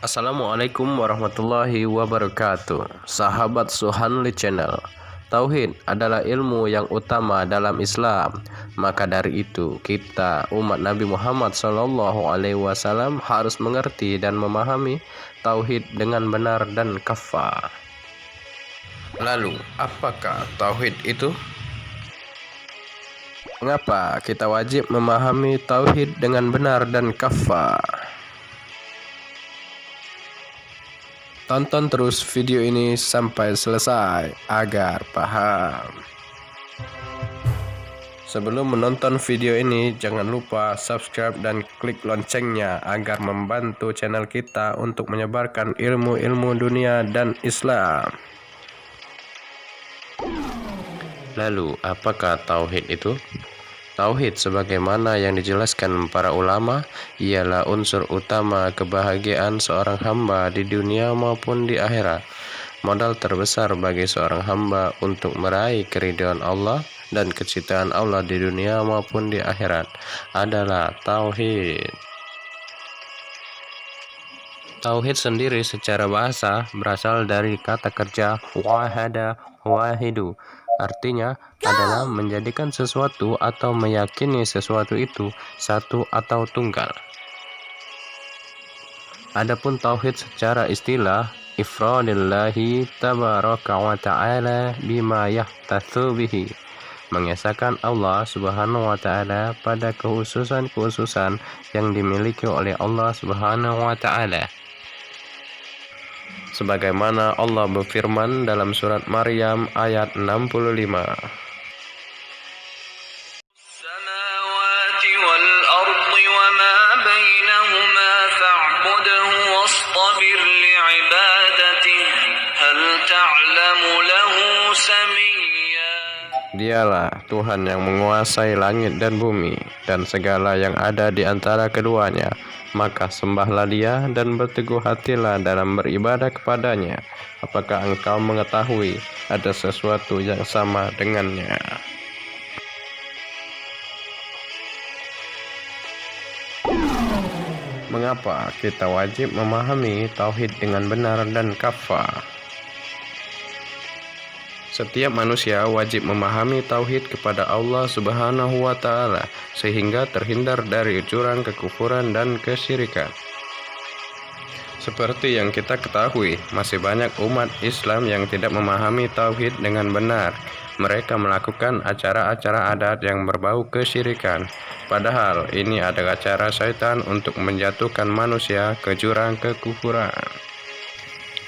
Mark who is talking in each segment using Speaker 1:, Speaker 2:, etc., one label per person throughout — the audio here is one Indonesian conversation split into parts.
Speaker 1: Assalamualaikum warahmatullahi wabarakatuh. Sahabat Suhanli Channel, Tauhid adalah ilmu yang utama dalam Islam. Maka dari itu, kita umat Nabi Muhammad SAW harus mengerti dan memahami Tauhid dengan benar dan kafah. Lalu, apakah Tauhid itu? Mengapa kita wajib memahami Tauhid dengan benar dan kafah? Tonton terus video ini sampai selesai agar paham. Sebelum menonton video ini, jangan lupa subscribe dan klik loncengnya agar membantu channel kita untuk menyebarkan ilmu-ilmu dunia dan Islam. Lalu, apakah Tauhid itu? Tauhid sebagaimana yang dijelaskan para ulama ialah unsur utama kebahagiaan seorang hamba di dunia maupun di akhirat. Modal terbesar bagi seorang hamba untuk meraih keridhaan Allah dan kecintaan Allah di dunia maupun di akhirat adalah Tauhid. Tauhid sendiri secara bahasa berasal dari kata kerja wahada wahidu. Artinya adalah menjadikan sesuatu atau meyakini sesuatu itu satu atau tunggal. Adapun tauhid secara istilah ifradillahi tabaraka wa ta'ala bima yahtatsu bihi, mengesahkan Allah Subhanahu wa taala pada kekhususan-kekhususan yang dimiliki oleh Allah Subhanahu wa taala. Sebagaimana Allah berfirman dalam surat Maryam ayat 65.
Speaker 2: Samawati wal ardi wa ma bainahuma fa'budhu wastabir li'ibadatihi hal ta'lamu lahu samiyya.
Speaker 1: Dialah Tuhan yang menguasai langit dan bumi dan segala yang ada di antara keduanya. Maka sembahlah Dia dan berteguh hatilah dalam beribadah kepadanya. Apakah engkau mengetahui ada sesuatu yang sama dengannya? Mengapa kita wajib memahami Tauhid dengan benar dan kafah? Setiap manusia wajib memahami Tauhid kepada Allah Subhanahu wa Ta'ala sehingga terhindar dari jurang kekufuran dan kesyirikan. Seperti yang kita ketahui, masih banyak umat Islam yang tidak memahami Tauhid dengan benar. Mereka melakukan acara-acara adat yang berbau kesyirikan. Padahal ini adalah cara syaitan untuk menjatuhkan manusia ke jurang kekufuran.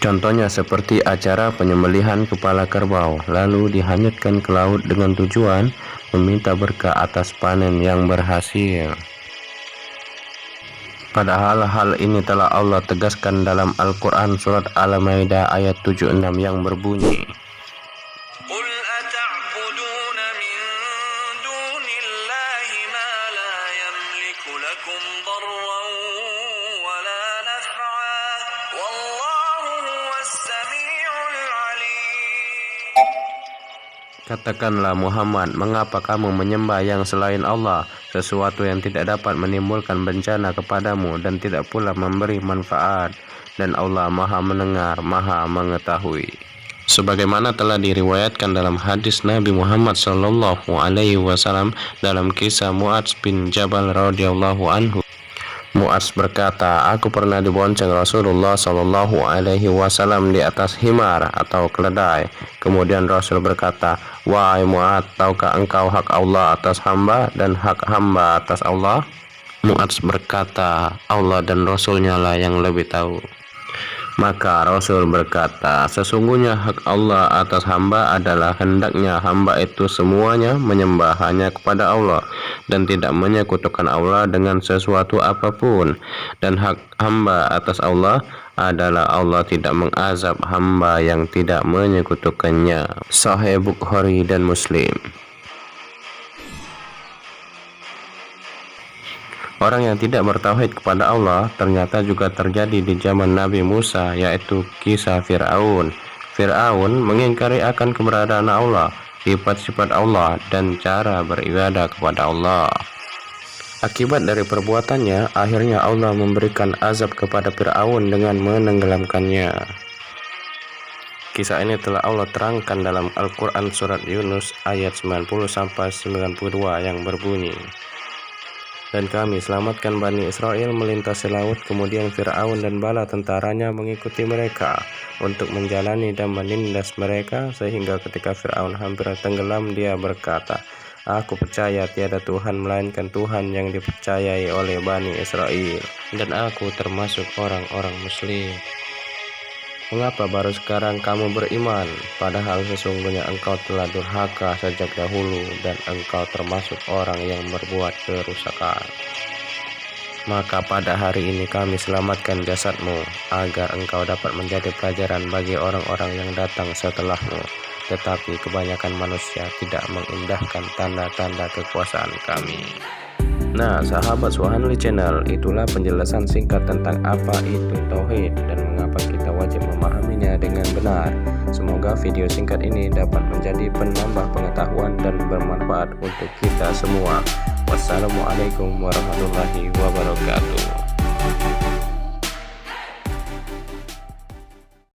Speaker 1: Contohnya seperti acara penyembelihan kepala kerbau, lalu dihanyutkan ke laut dengan tujuan meminta berkah atas panen yang berhasil. Padahal hal ini telah Allah tegaskan dalam Al-Quran surat Al-Maidah ayat 76 yang berbunyi,
Speaker 2: Qul ata'buduna min dunillahi ma la yamliku lakum darran wa la naf'a wallahu huwas sami'ul 'alim.
Speaker 1: Katakanlah Muhammad, mengapa kamu menyembah yang selain Allah, sesuatu yang tidak dapat menimbulkan bencana kepadamu dan tidak pula memberi manfaat, dan Allah Maha Mendengar, Maha Mengetahui. Sebagaimana telah diriwayatkan dalam hadis Nabi Muhammad SAW dalam kisah Mu'adz bin Jabal radhiyallahu anhu. Mu'adz berkata, aku pernah dibonceng Rasulullah SAW di atas himar atau keledai. Kemudian Rasul berkata, wahai Mu'adz, tahukah engkau hak Allah atas hamba dan hak hamba atas Allah? Mu'adz berkata, Allah dan Rasulnya lah yang lebih tahu. Maka Rasul berkata, sesungguhnya hak Allah atas hamba adalah hendaknya hamba itu semuanya menyembah hanya kepada Allah dan tidak menyekutukan Allah dengan sesuatu apapun. Dan hak hamba atas Allah adalah Allah tidak mengazab hamba yang tidak menyekutukannya. Sahih Bukhari dan Muslim. Orang yang tidak bertauhid kepada Allah ternyata juga terjadi di zaman Nabi Musa, yaitu kisah Fir'aun. Fir'aun mengingkari akan keberadaan Allah, sifat-sifat Allah, dan cara beribadah kepada Allah. Akibat dari perbuatannya, akhirnya Allah memberikan azab kepada Fir'aun dengan menenggelamkannya. Kisah ini telah Allah terangkan dalam Al-Quran Surat Yunus ayat 90-92 yang berbunyi, "Dan kami selamatkan Bani Israel melintasi laut, kemudian Fir'aun dan bala tentaranya mengikuti mereka untuk menjalani dan menindas mereka, sehingga ketika Fir'aun hampir tenggelam, dia berkata, 'Aku percaya tiada Tuhan melainkan Tuhan yang dipercayai oleh Bani Israel, dan aku termasuk orang-orang muslim. Mengapa baru sekarang kamu beriman, padahal sesungguhnya engkau telah durhaka sejak dahulu dan engkau termasuk orang yang berbuat kerusakan. Maka pada hari ini kami selamatkan jasadmu, agar engkau dapat menjadi pelajaran bagi orang-orang yang datang setelahmu. Tetapi kebanyakan manusia tidak mengindahkan tanda-tanda kekuasaan kami.'" Nah, sahabat Suhanli Channel, itulah penjelasan singkat tentang apa itu tauhid dan mengapa kita wajib memahaminya dengan benar. Semoga video singkat ini dapat menjadi penambah pengetahuan dan bermanfaat untuk kita semua. Wassalamualaikum warahmatullahi wabarakatuh.